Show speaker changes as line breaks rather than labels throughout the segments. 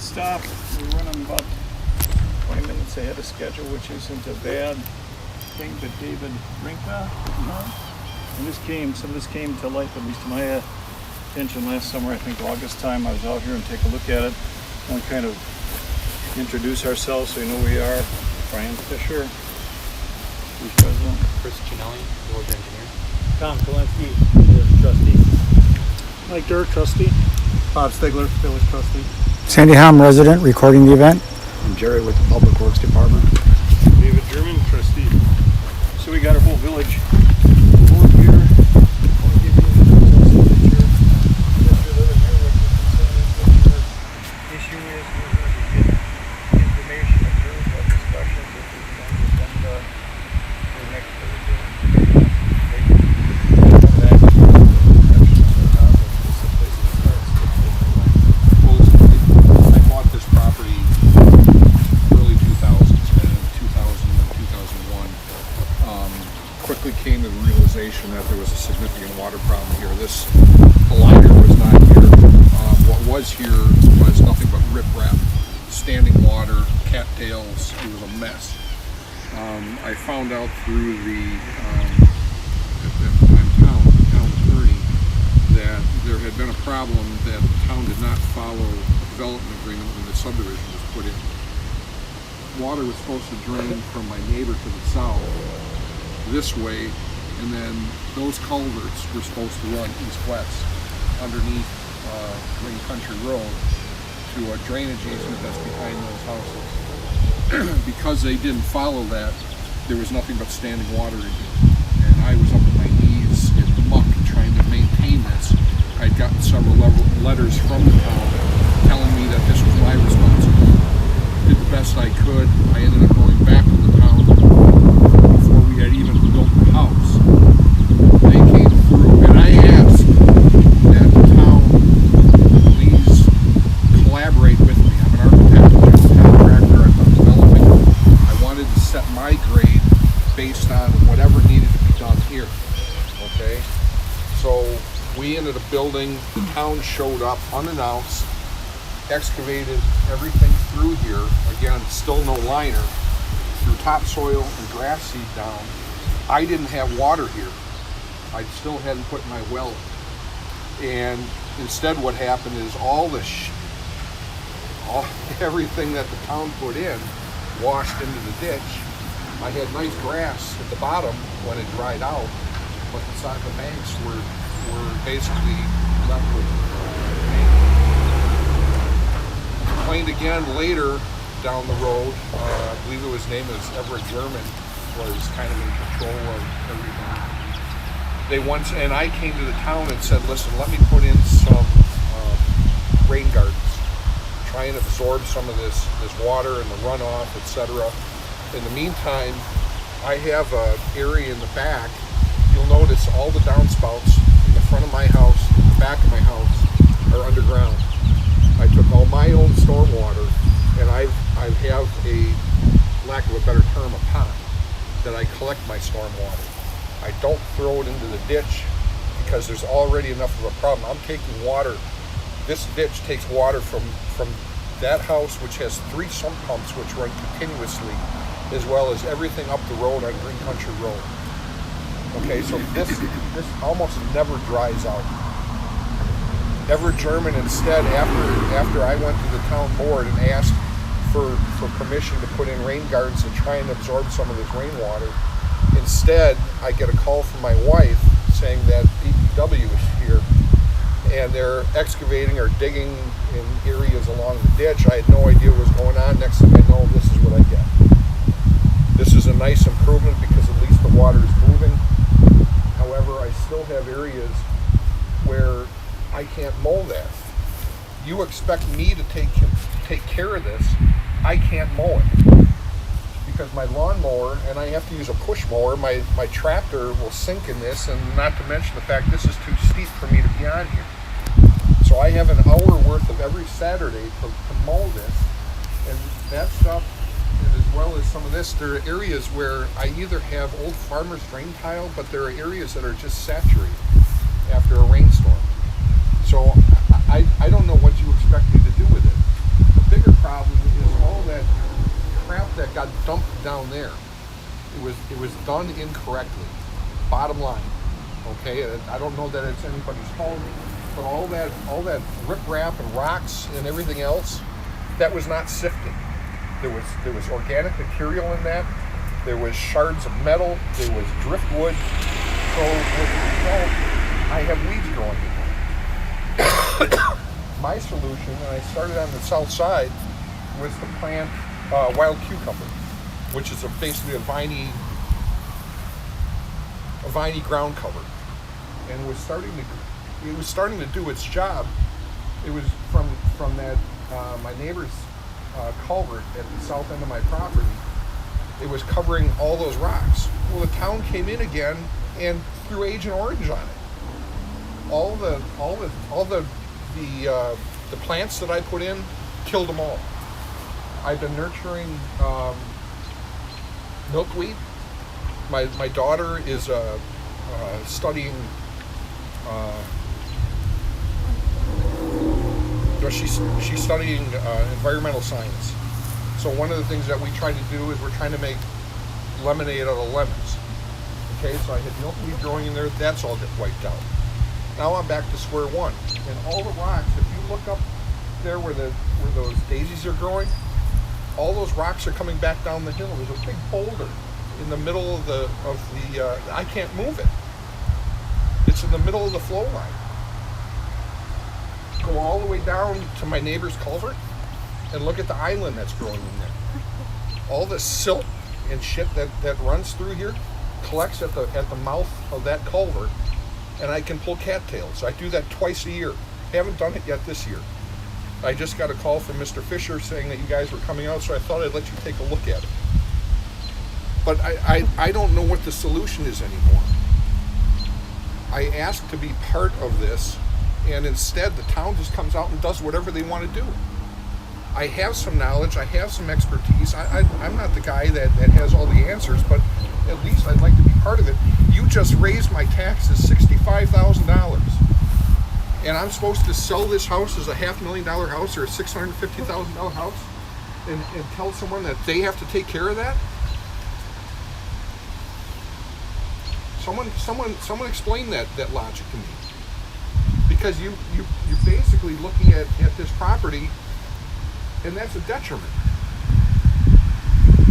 stop. We're running about 20 minutes ahead of schedule, which isn't a bad thing, but David Rinka, and some of this came to light, at least to my attention last summer, I think August time. I was out here and take a look at it. I want to kind of introduce ourselves so you know who we are. Brian Fisher, who's president.
Chris Cinelli, village engineer.
Tom Kalinsky, village trustee.
Mike Dirk, trustee. Bob Stigler, village trustee.
Sandy Hamm, resident, recording the event.
I'm Jerry with the Public Works Department.
David German, trustee.
So we got our whole village board here. I'll give you the details so that you're living here, what your concern is, what your issue is. We're here to get information, observe what discussions, if we can agenda for next Thursday. Maybe some of that. This is a place to start.
Well, I bought this property early 2000s, 2000 and 2001. Quickly came to the realization that there was a significant water problem here. The liner was not here. What was here was nothing but riprap, standing water, cattails. It was a mess. I found out through the town attorney that there had been a problem that the town did not follow a development agreement when the subdivision was put in. Water was supposed to drain from my neighbor to the south this way, and then those culverts were supposed to run east-west underneath Ring Country Road to a drainage easement that's behind those houses. Because they didn't follow that, there was nothing but standing water in here. And I was up to my knees in muck trying to maintain this. I'd gotten several letters from the town telling me that this was my responsibility. Did the best I could. I ended up going back to the town before we had even built the house. They came through, and I asked that the town please collaborate with me. I'm an architect, general contractor, I'm developing. I wanted to set my grade based on whatever needed to be done here. Okay? So we ended up building, the town showed up unannounced, excavated everything through here. Again, still no liner. Through topsoil and grass seed down. I didn't have water here. I still hadn't put my well in. And instead what happened is everything that the town put in washed into the ditch. I had nice grass at the bottom when it dried out, but the banks were basically left with complained again later down the road. I believe his name is Everett German, was kind of in control of everything. And I came to the town and said, listen, let me put in some rain gardens, try and absorb some of this water and the runoff, etc. In the meantime, I have an area in the back. You'll notice all the downspouts in the front of my house, in the back of my house, are underground. I took all my own stormwater, and I have a, lack of a better term, a pond that I collect my stormwater. I don't throw it into the ditch because there's already enough of a problem. I'm taking water, this ditch takes water from that house, which has 3 sump pumps which run continuously, as well as everything up the road on Green Country Road. Okay, so this almost never dries out. Everett German instead, after I went to the town board and asked for permission to put in rain gardens and try and absorb some of this rainwater, instead I get a call from my wife saying that DPW is here and they're excavating or digging in areas along the ditch. I had no idea what was going on. Next thing I know, this is what I get. This is a nice improvement because at least the water is moving. However, I still have areas where I can't mow that. You expect me to take care of this, I can't mow it. Because my lawnmower, and I have to use a push mower, my tractor will sink in this, and not to mention the fact this is too steep for me to be on here. So I have an hour worth of every Saturday to mow this, and that stuff, and as well as some of this, there are areas where I either have old farmer's drain tile, but there are areas that are just saturated after a rainstorm. So I don't know what you expect me to do with it. The bigger problem is all that crap that got dumped down there. It was done incorrectly. Bottom line, okay. I don't know that it's anybody's fault, but all that riprap and rocks and everything else, that was not sifted. There was organic material in that. There was shards of metal. There was driftwood. So with the result, I have weeds growing in there. My solution, and I started on the south side, was to plant wild cucumber, which is basically a viney ground cover, and it was starting to do its job. It was from that my neighbor's culvert at the south end of my property. It was covering all those rocks. Well, the town came in again and threw Agent Orange on it. All the plants that I put in killed them all. I've been nurturing milkweed. My daughter is studying. She's studying environmental science. So one of the things that we try to do is we're trying to make lemonade out of lemons. Okay, so I had milkweed growing in there. That's all get wiped out. Now I'm back to square one. And all the rocks, if you look up there where those daisies are growing, all those rocks are coming back down the hill. There's a big boulder in the middle of the I can't move it. It's in the middle of the flow line. Go all the way down to my neighbor's culvert and look at the island that's growing in there. All the silt and shit that runs through here collects at the mouth of that culvert, and I can pull cattails. I do that twice a year. Haven't done it yet this year. I just got a call from Mr. Fisher saying that you guys were coming out, so I thought I'd let you take a look at it. But I don't know what the solution is anymore. I asked to be part of this, and instead the town just comes out and does whatever they want to do. I have some knowledge, I have some expertise. I'm not the guy that has all the answers, but at least I'd like to be part of it. You just raised my taxes $65,000. And I'm supposed to sell this house as a $500,000 house or a $650,000 house and tell someone that they have to take care of that? Someone explain that logic to me. Because you're basically looking at this property, and that's a detriment.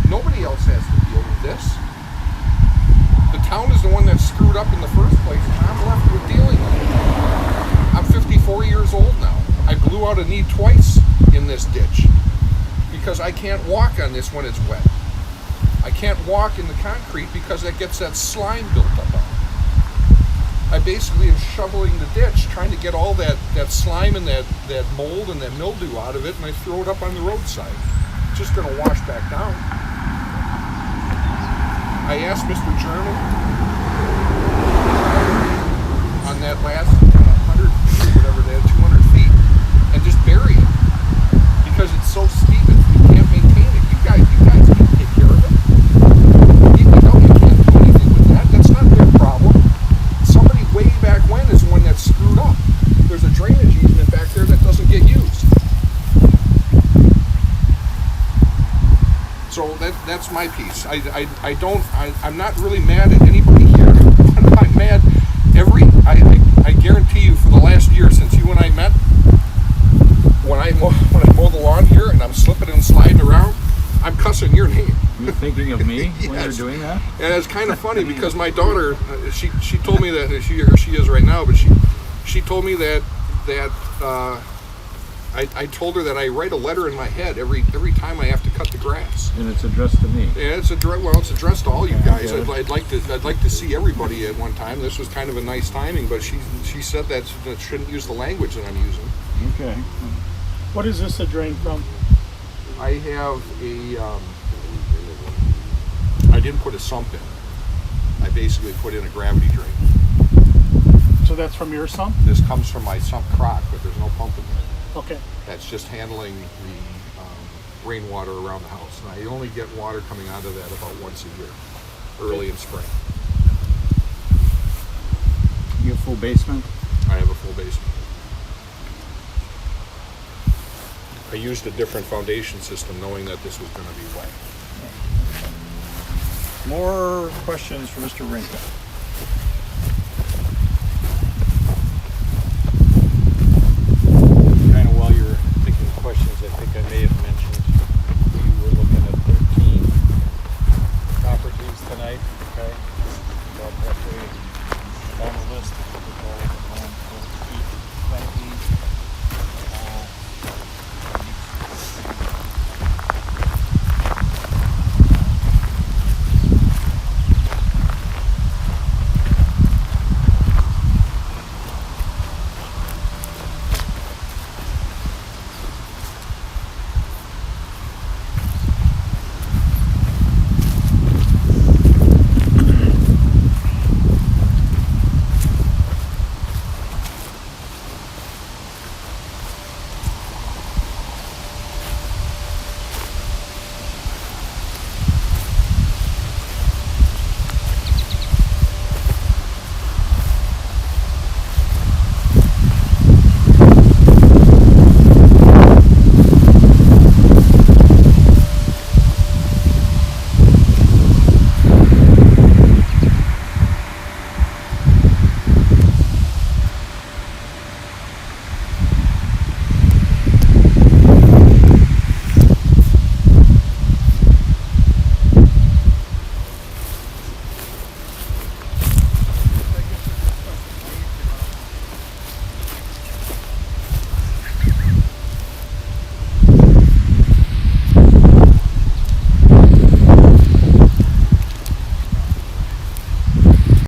Nobody else has to deal with this. The town is the one that screwed up in the first place, and I'm left with dealing with it. I'm 54 years old now. I blew out a knee twice in this ditch because I can't walk on this when it's wet. I can't walk in the concrete because that gets that slime built up on it. I basically am shoveling the ditch, trying to get all that slime and that mold and that mildew out of it, and I throw it up on the roadside. It's just going to wash back down. I asked Mr. German on that last 100 feet, whatever they had, 200 feet, and just bury it because it's so steep and you can't maintain it. You guys can take care of it. You can't do anything with that. That's not their problem. Somebody way back when is the one that screwed up. There's a drainage easement back there that doesn't get used. So that's my piece. I'm not really mad at anybody here. I'm mad I guarantee you for the last year since you and I met, when I mow the lawn here and I'm slipping and sliding around, I'm cussing your name.
You're thinking of me
Yes.
when you're doing that?
And it's kind of funny because my daughter, she told me that she is right now, but she told me that I told her that I write a letter in my head every time I have to cut the grass.
And it's addressed to me.
And it's addressed to all you guys. I'd like to see everybody at one time. This was kind of a nice timing, but she said that shouldn't use the language that I'm using.
Okay.
What is this a drain from?
I have I didn't put a sump in. I basically put in a gravity drain.
So that's from your sump?
This comes from my sump crock, but there's no pump in there.
Okay.
That's just handling the rainwater around the house. And I only get water coming out of that about once a year, early in spring.
You have full basement?
I have a full basement. I used a different foundation system knowing that this was going to be wet.
More questions for Mr. Rinka.